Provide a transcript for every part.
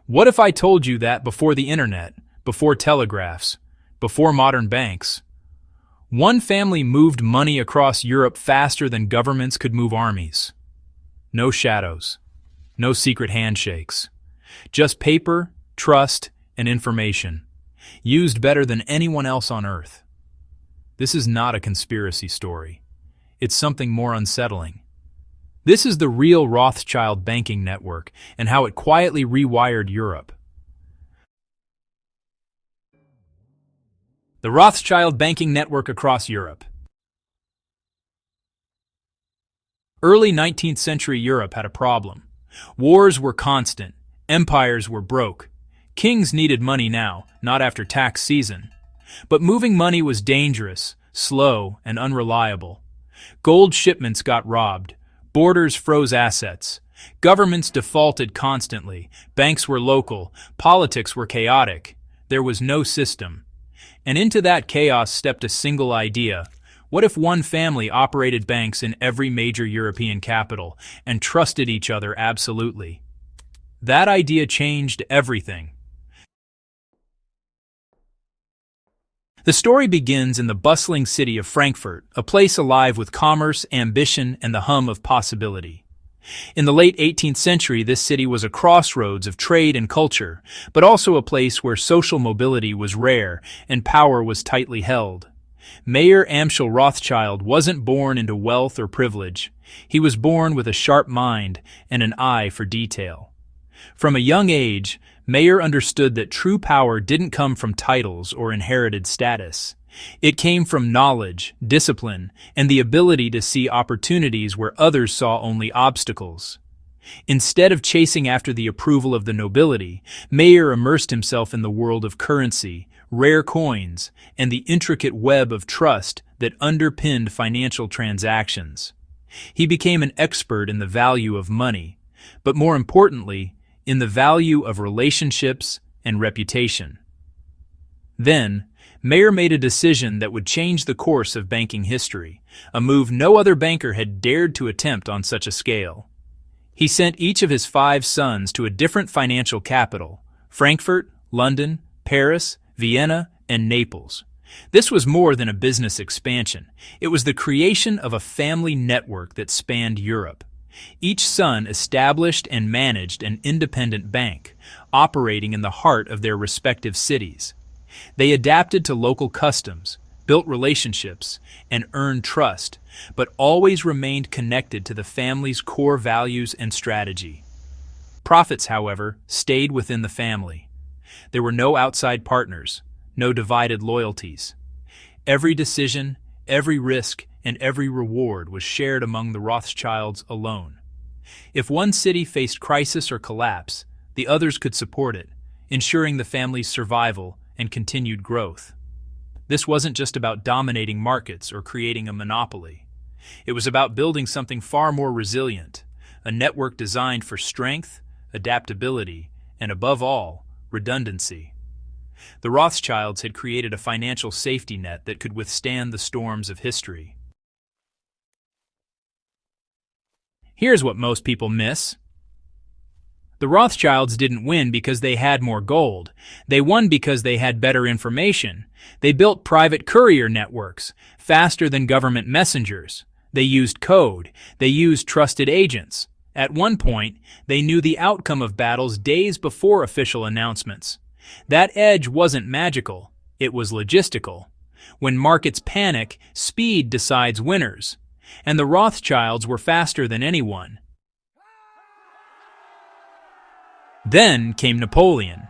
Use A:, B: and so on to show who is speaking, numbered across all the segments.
A: What if I told you that before the internet, before telegraphs, before modern banks, one family moved money across Europe faster than governments could move armies? No shadows, no secret handshakes, just paper, trust, and information, used better than anyone else on Earth. This is not a conspiracy story. It's something more unsettling. This is the real Rothschild Banking Network and how it quietly rewired Europe. The Rothschild Banking Network across Europe. Early 19th century Europe had a problem. Wars were constant. Empires were broke. Kings needed money now, not after tax season. But moving money was dangerous, slow, and unreliable. Gold shipments got robbed. Borders froze assets. Governments defaulted constantly. Banks were local. Politics were chaotic. There was no system. And into that chaos stepped a single idea. What if one family operated banks in every major European capital and trusted each other absolutely? That idea changed everything. The story begins in the bustling city of Frankfurt, a place alive with commerce, ambition, and the hum of possibility. In the late 18th century, this city was a crossroads of trade and culture, but also a place where social mobility was rare and power was tightly held. Mayor Amschel Rothschild wasn't born into wealth or privilege. He was born with a sharp mind and an eye for detail. From a young age, Mayer understood that true power didn't come from titles or inherited status. It came from knowledge, discipline, and the ability to see opportunities where others saw only obstacles. Instead of chasing after the approval of the nobility, Mayer immersed himself in the world of currency, rare coins, and the intricate web of trust that underpinned financial transactions. He became an expert in the value of money, but more importantly, in the value of relationships and reputation. Then, Mayer made a decision that would change the course of banking history, a move no other banker had dared to attempt on such a scale. He sent each of his 5 sons to a different financial capital: Frankfurt, London, Paris, Vienna, and Naples. This was more than a business expansion. It was the creation of a family network that spanned Europe. Each son established and managed an independent bank, operating in the heart of their respective cities. They adapted to local customs, built relationships, and earned trust, but always remained connected to the family's core values and strategy. Profits, however, stayed within the family. There were no outside partners, no divided loyalties. Every decision, every risk, and every reward was shared among the Rothschilds alone. If one city faced crisis or collapse, the others could support it, ensuring the family's survival and continued growth. This wasn't just about dominating markets or creating a monopoly. It was about building something far more resilient, a network designed for strength, adaptability, and above all, redundancy. The Rothschilds had created a financial safety net that could withstand the storms of history. Here's what most people miss. The Rothschilds didn't win because they had more gold. They won because they had better information. They built private courier networks, faster than government messengers. They used code. They used trusted agents. At one point, they knew the outcome of battles days before official announcements. That edge wasn't magical. It was logistical. When markets panic, speed decides winners. And the Rothschilds were faster than anyone. Then came Napoleon.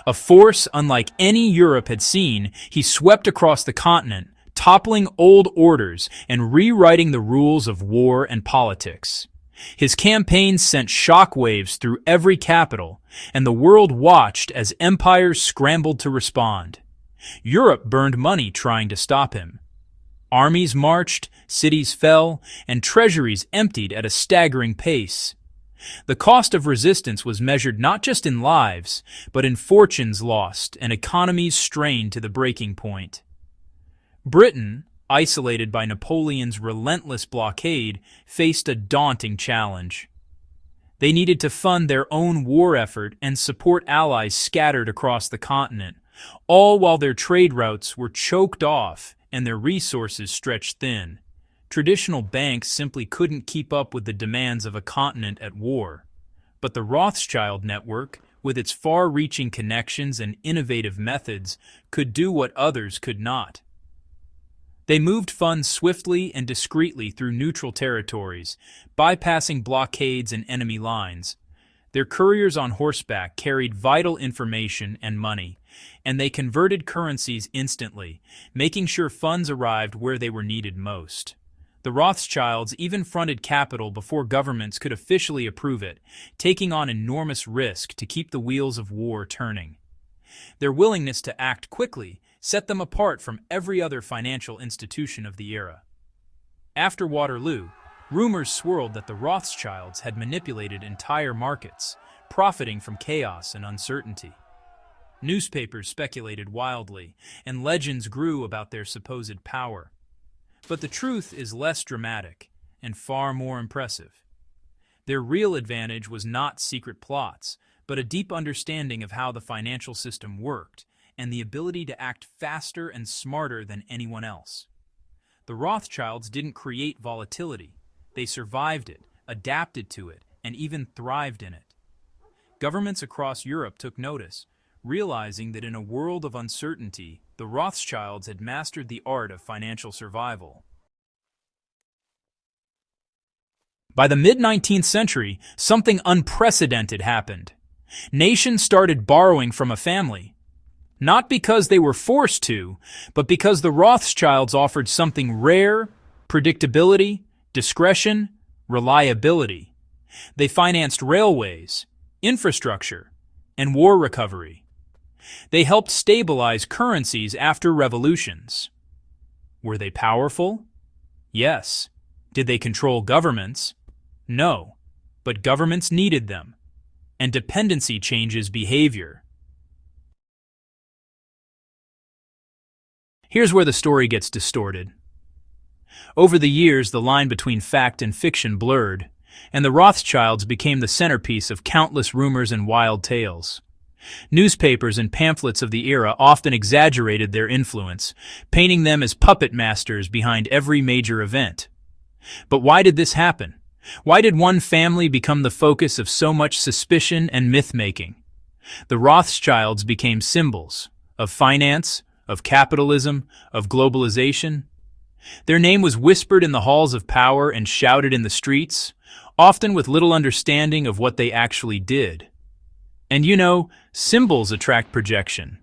A: A force unlike any Europe had seen, he swept across the continent, toppling old orders and rewriting the rules of war and politics. His campaigns sent shockwaves through every capital, and the world watched as empires scrambled to respond. Europe burned money trying to stop him. Armies marched, cities fell, and treasuries emptied at a staggering pace. The cost of resistance was measured not just in lives, but in fortunes lost and economies strained to the breaking point. Britain, isolated by Napoleon's relentless blockade, faced a daunting challenge. They needed to fund their own war effort and support allies scattered across the continent, all while their trade routes were choked off and their resources stretched thin. Traditional banks simply couldn't keep up with the demands of a continent at war. But the Rothschild network, with its far-reaching connections and innovative methods, could do what others could not. They moved funds swiftly and discreetly through neutral territories, bypassing blockades and enemy lines. Their couriers on horseback carried vital information and money, and they converted currencies instantly, making sure funds arrived where they were needed most. The Rothschilds even fronted capital before governments could officially approve it, taking on enormous risk to keep the wheels of war turning. Their willingness to act quickly set them apart from every other financial institution of the era. After Waterloo, rumors swirled that the Rothschilds had manipulated entire markets, profiting from chaos and uncertainty. Newspapers speculated wildly, and legends grew about their supposed power. But the truth is less dramatic and far more impressive. Their real advantage was not secret plots, but a deep understanding of how the financial system worked and the ability to act faster and smarter than anyone else. The Rothschilds didn't create volatility. They survived it, adapted to it, and even thrived in it. Governments across Europe took notice, realizing that in a world of uncertainty, the Rothschilds had mastered the art of financial survival. By the mid-19th century, something unprecedented happened. Nations started borrowing from a family. Not because they were forced to, but because the Rothschilds offered something rare: predictability, discretion, reliability. They financed railways, infrastructure, and war recovery. They helped stabilize currencies after revolutions. Were they powerful? Yes. Did they control governments? No. But governments needed them, and dependency changes behavior. Here's where the story gets distorted. Over the years, the line between fact and fiction blurred, and the Rothschilds became the centerpiece of countless rumors and wild tales. Newspapers and pamphlets of the era often exaggerated their influence, painting them as puppet masters behind every major event. But why did this happen? Why did one family become the focus of so much suspicion and myth-making? The Rothschilds became symbols of finance, of capitalism, of globalization. Their name was whispered in the halls of power and shouted in the streets, often with little understanding of what they actually did. And symbols attract projection.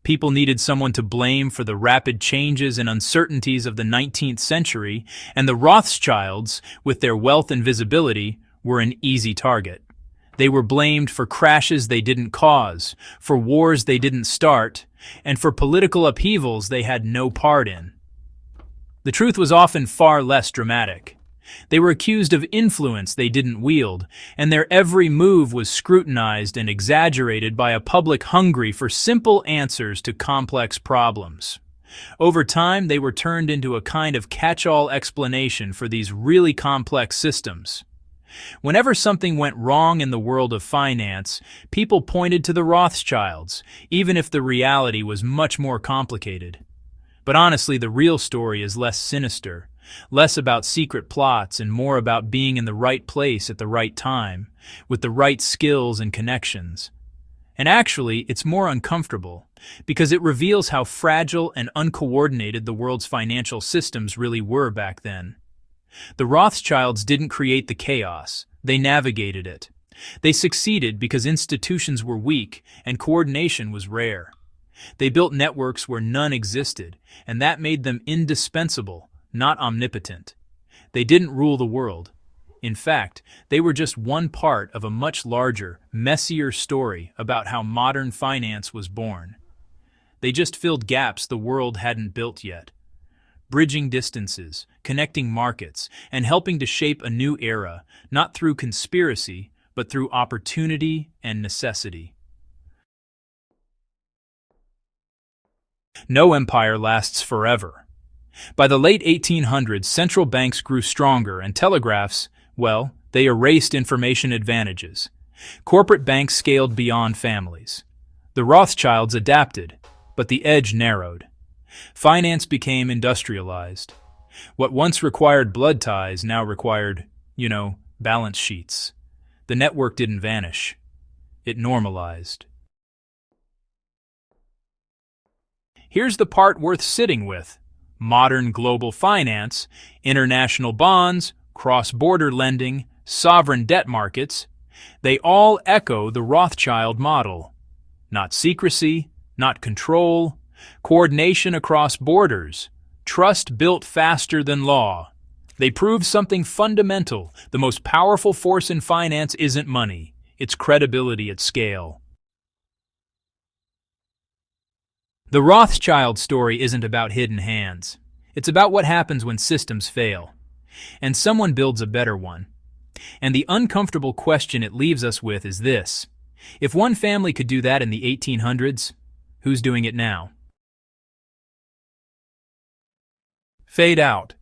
A: People needed someone to blame for the rapid changes and uncertainties of the 19th century, and the Rothschilds, with their wealth and visibility, were an easy target. They were blamed for crashes they didn't cause, for wars they didn't start, and for political upheavals they had no part in. The truth was often far less dramatic. They were accused of influence they didn't wield, and their every move was scrutinized and exaggerated by a public hungry for simple answers to complex problems. Over time, they were turned into a kind of catch-all explanation for these really complex systems. Whenever something went wrong in the world of finance, people pointed to the Rothschilds, even if the reality was much more complicated. But honestly, the real story is less sinister. Less about secret plots and more about being in the right place at the right time, with the right skills and connections. And actually, it's more uncomfortable, because it reveals how fragile and uncoordinated the world's financial systems really were back then. The Rothschilds didn't create the chaos, they navigated it. They succeeded because institutions were weak and coordination was rare. They built networks where none existed, and that made them indispensable, not omnipotent. They didn't rule the world. In fact, they were just one part of a much larger, messier story about how modern finance was born. They just filled gaps the world hadn't built yet, bridging distances, connecting markets, and helping to shape a new era, not through conspiracy, but through opportunity and necessity. No empire lasts forever. By the late 1800s, central banks grew stronger and telegraphs, well, They erased information advantages. Corporate banks scaled beyond families. The Rothschilds adapted, but the edge narrowed. Finance became industrialized. What once required blood ties now required, balance sheets. The network didn't vanish. It normalized. Here's the part worth sitting with. Modern global finance, international bonds, cross-border lending, sovereign debt markets, they all echo the Rothschild model. Not secrecy, not control, coordination across borders, trust built faster than law. They prove something fundamental. The most powerful force in finance isn't money, it's credibility at scale. The Rothschild story isn't about hidden hands. It's about what happens when systems fail, and someone builds a better one. And the uncomfortable question it leaves us with is this: if one family could do that in the 1800s, who's doing it now? Fade out.